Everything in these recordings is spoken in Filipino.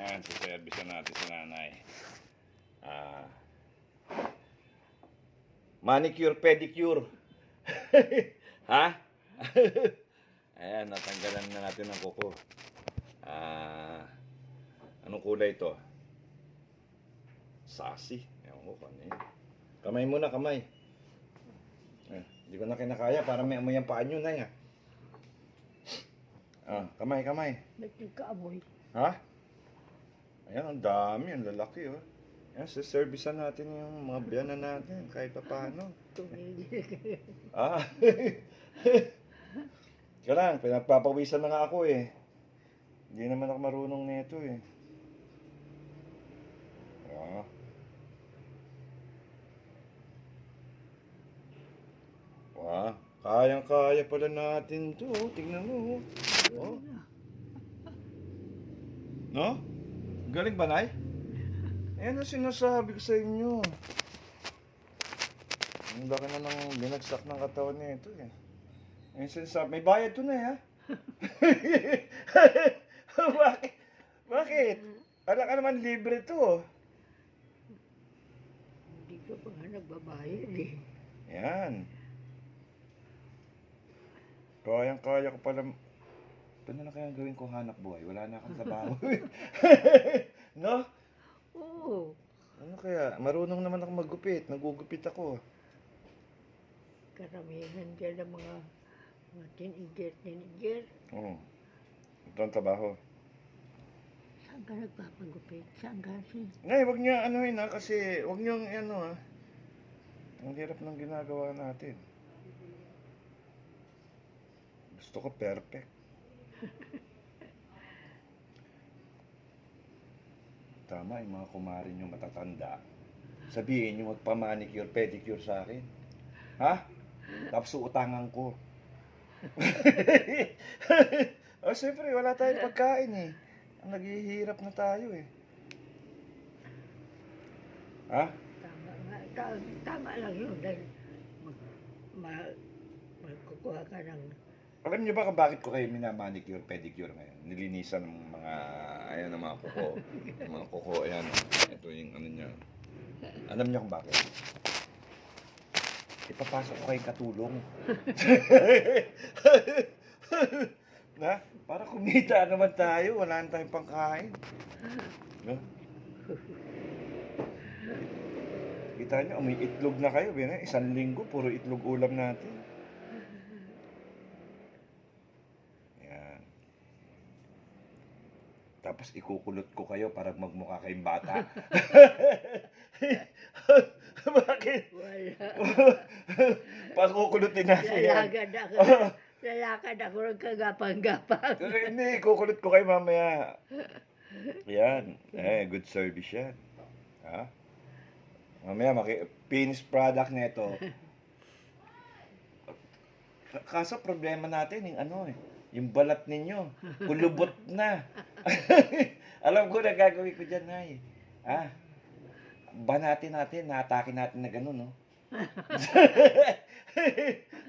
Ayan, saservisan natin si nanay. Ah, manicure, pedicure. Ha? Ayan, natanggalan na natin ng kuko. Anong kulay ito? Sassy. Ewan ko kung ano yun. Kamay muna, kamay. Hindi ko na kinakaya para may amoy ang paa nyo, nay. Kamay, kamay. Ba't nagkaamoy? Ha? Ayan, ang dami, ang lalaki, oh. Ayan, saservisan natin yung mga biyanan natin, kahit pa paano. Tumigil. Kaya lang, pinagpapawisan na nga ako, eh. Hindi naman ako marunong nito, eh. Kayang-kaya pala natin to, oh. Tingnan mo, oh. No? Galing ba, Nay? Ayan ang sinasabi ko sa inyo. Ang laki na ng binagsak ng katawan nito, eh. Ayan sinasabi, may bayad to na, ha? Bakit? Bakit? Ala ka naman libre to. Hindi ka pa nga nagbabayad eh. Yan. Kayang-kaya ko pala. Paano na kaya gawin ko hanap buhay? Wala na akong trabaho. No? Oo. Ano kaya? Marunong naman ako maggupit. Nagugupit ako. Karamihan dyan ang mga teenager. Oo. Ito ang trabaho. Saan ka nagpapagupit? Saan kasi? Ngay, wag niya anuhin ha. Kasi wag niyong ano ha. Ang hirap ng ginagawa natin. Gusto ko perfect. Tama, yung mga kumari nyo matatanda. Sabihin nyo magpa-manicure, pedicure sa akin. Ha? Tapos uutangan ko. Siyempre, wala tayong pagkain eh. Naghihirap na tayo eh. Ha? Tama nga. Tama lang yun. Dahil magkukuha ka ng... Alam niyo ba kung bakit ko kayo minamanicure, pedicure ngayon? Nilinisan ng mga, ayan, ng mga kuko. Mga kuko, ayan. Ito yung ano niya. Alam niyo kung bakit? Ipapasok ko kayong katulong. Na? Para kumita naman tayo. Wala na tayong pangkain. No? Kita niyo, may itlog na kayo. Isang linggo, puro itlog ulam natin. Tapos ikukulot ko kayo para magmukha kayong bata. Bakit? Wala. Pakukulutin natin yan. Lalakad ako ng kagapang-gapang. Hindi, ikukulot ko kayo mamaya. Yan. Good service yan. Ha? Mamaya, finished product nito. Kaso problema natin, yung ano eh. Yung balat ninyo, kulubot na. Alam ko na gagawin ko dyan, Nay. Banatin natin, naatake natin na gano'n, no?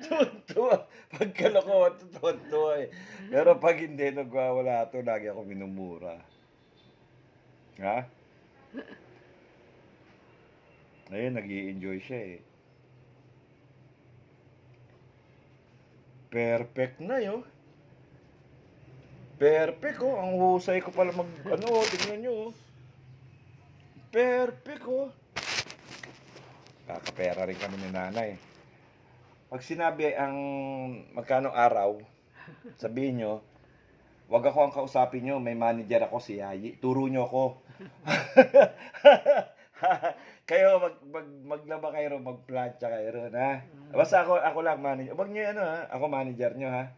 Tuntua. Pagkalokohan, tuntua eh. Pero pag hindi, nagwawala ito, lagi ako minumura. Ha? Ayun, nag-i-enjoy siya eh. Perfect na yun. Perfect, oh. Ang husay ko pala tingnan nyo, oh. Perfect, oh. Kakapera rin kami ni nanay. Pag sinabi ang magkano araw, sabihin nyo, wag ako ang kausapin nyo, may manager ako, si Yayi. Turo nyo ako. Kayo, maglaba kayo, magplancha kayo, ha? Basta ako lang manager. Wag nyo ha? Ako manager nyo, ha?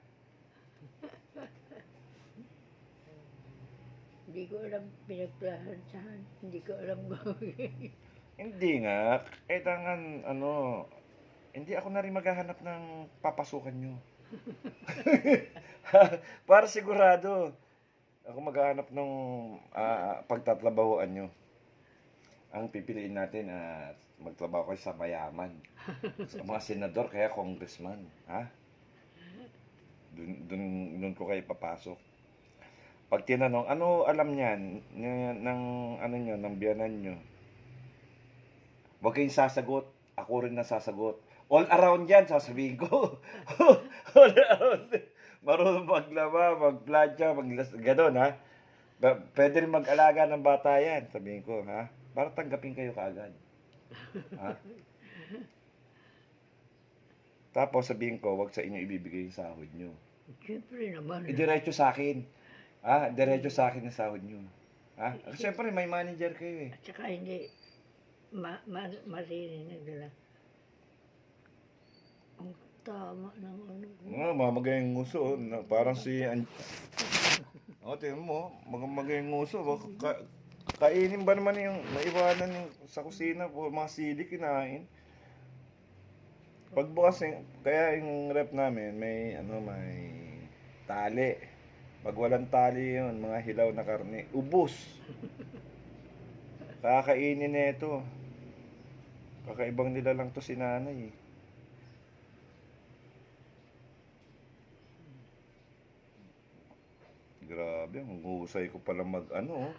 Hindi ko alam pinagplahan saan. Hindi ko alam gawin. Hindi nga. Tangan, hindi ako na rin maghahanap ng papasukan nyo. Para sigurado, ako maghahanap ng pagtatrabahoan nyo. Ang pipiliin natin, magtrabaho kayo sa mayaman. Sa mga senador, kaya congressman. Ha? Doon ko kayo papasok. Pag tinanong, ano alam niyan ng ano niyo, ng biyenan niyo? Huwag kayong sasagot, ako rin na sasagot. All around yan, sasabihin ko. All around. Marunong maglaba, magplancha, gano'n ha. Pwede rin mag-alaga ng bata yan, sabihin ko ha. Para tanggapin kayo kaagad. Ha? Tapos sabihin ko, wag sa inyo ibibigay yung sahod nyo. Siyempre naman. Idiretso sa akin. Ha? Diretso sa akin ang sahod nyo. Ha? Siyempre, may manager kayo eh. At saka hindi maririnig nila. Ang tama ng ano ko. Mamagayang nguso. Parang si... tingnan mo. Magagayang nguso. Kainin ba naman yung naiwanan yung sa kusina po, mga sili kinain. Pagbukas, kaya yung rep namin, may tali. Pag walang tali yun, mga hilaw na karne, ubos. Kakainin na ito. Kakaibang nila lang to si nanay eh. Grabe, ang husay ko pala no?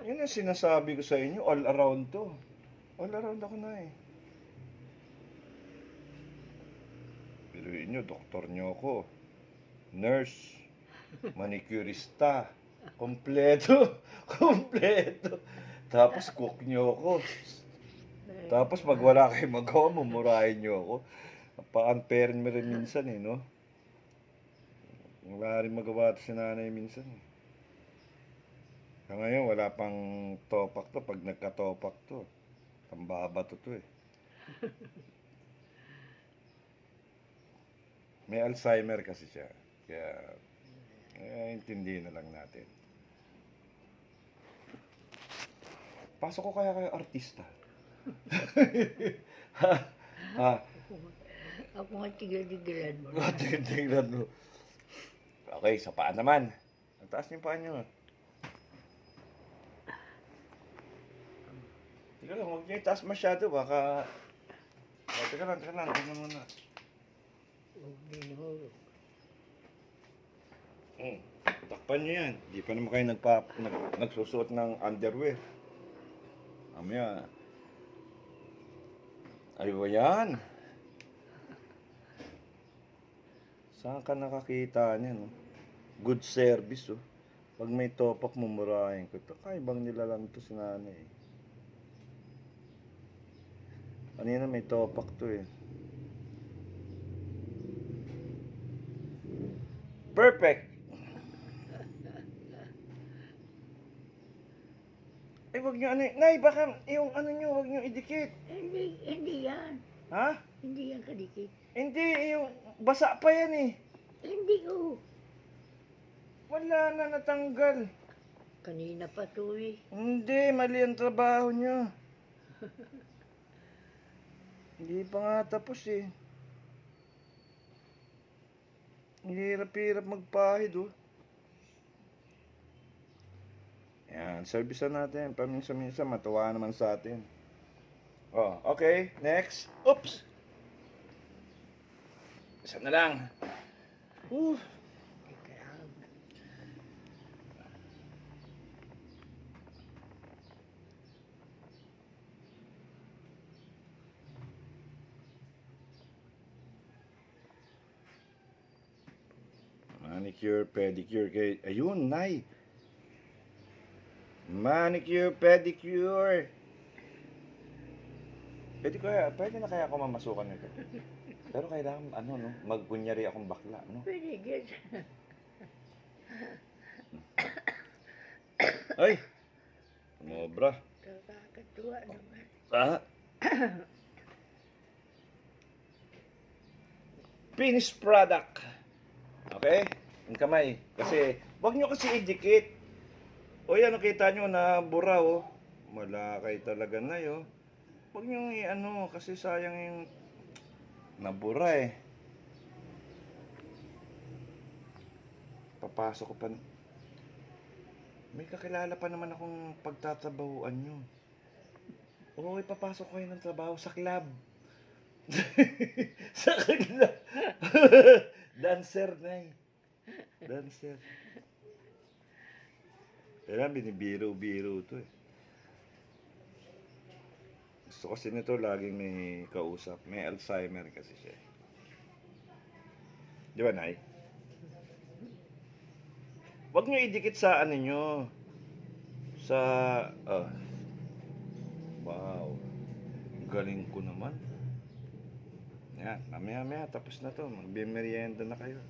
Yun ang sinasabi ko sa inyo, all around to. All around ako na eh. Piluin nyo, doktor nyo ako. Nurse. Manicurista. Kompleto. Kompleto. Tapos cook nyo ako. Tapos pag wala kayong magawa, mumurahin nyo ako. Pa-unfair mo rin minsan eh, no? Wala rin magawa ito si nanay minsan eh. Ngayon, wala pang topak to. Pag nagka-topak to, tambabato to eh. May Alzheimer kasi siya. Kaya, intindihin na lang natin. Pasok ko kaya kayo artista. ha? Ako nga tigil-tigilan mo. Tigil-tigilan mo. Okay, sa paa naman. Ang taas niyo paa niyo. Teka lang, huwag niyo itaas masyado. Baka... teka lang. Tingnan muna. Takpan niyo yan. Di pa naman kayo nagsusuot ng underwear. Mamaya. Ayun yan. Saan ka nakakita niya, no? Good service, oh. Pag may topak, mumurahin ko. Ito, kaibang nila lang to si nanay. Kanina may topak to eh. Perfect! Ay, wag nyo Nay, baka yung nyo, wag nyo idikit. Hindi yan. Ha? Hindi yan kadikit. Hindi, yung basa pa yan eh. Hindi ko. Wala na natanggal. Kanina pa to eh. Hindi, mali ang trabaho nyo. Hindi pa nga tapos eh. Hirap-hirap magpahid oh. Yan, service natin. Paminsan-minsan matuwa naman sa atin. Oh, okay. Next. Oops! Isa na lang. Teka lang. Manicure, pedicure. Ayun, Nay. Manicure, pedicure. Pwede na kaya ako mamasukan nito. Pero kailangan, magkunyari akong bakla, no? Pwede yan. Ay! Mobra. Nakakatuwa naman. Finished product. Okay? Ang kamay. Kasi, wag nyo kasi idikit. O yan, nakita nyo na bura, oh. Malakay talaga na, oh. Wag nyo kasi sayang yung nabura, eh. Papasok ko pa. May kakilala pa naman akong pagtatrabahuan nyo. Oo, ipapasok ko kayo ng trabaho sa club. Sa club. Dancer, Nay. Dancer. Kaya binibiro-biro to eh. Gusto kasi nito laging may kausap. May Alzheimer kasi siya. Di ba, Nay? Huwag nyo idikit sa ano nyo. Sa... wow. Galing ko naman. Yan, mamaya-maya tapos na to. Magbimeryenda na kayo.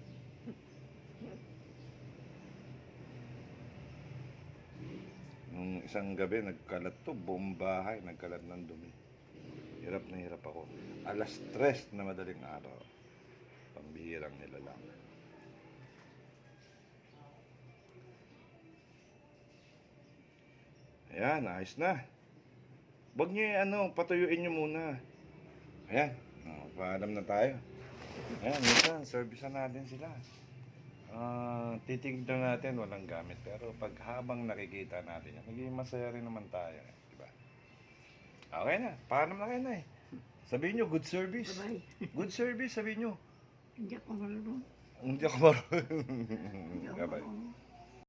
Nung isang gabi, nagkalat to. Buong bahay, nagkalat ng dumi. Hirap na hirap ako. Alas 3 na madaling araw. Pambihirang nilalang. Ayan, ayos na. Huwag nyo patuyuin nyo muna. Ayan, paalam na tayo. Ayan, minsan, servisan natin sila. Titignan natin, walang gamit. Pero pag habang nakikita natin yan, naging masaya rin naman tayo. Diba? Okay na, paalam na kayo na eh. Sabihin nyo, good service. Bye. Good service, sabihin nyo. Hindi ako marunong. Hindi ako marunong. Hindi ako Bye-bye. marunong.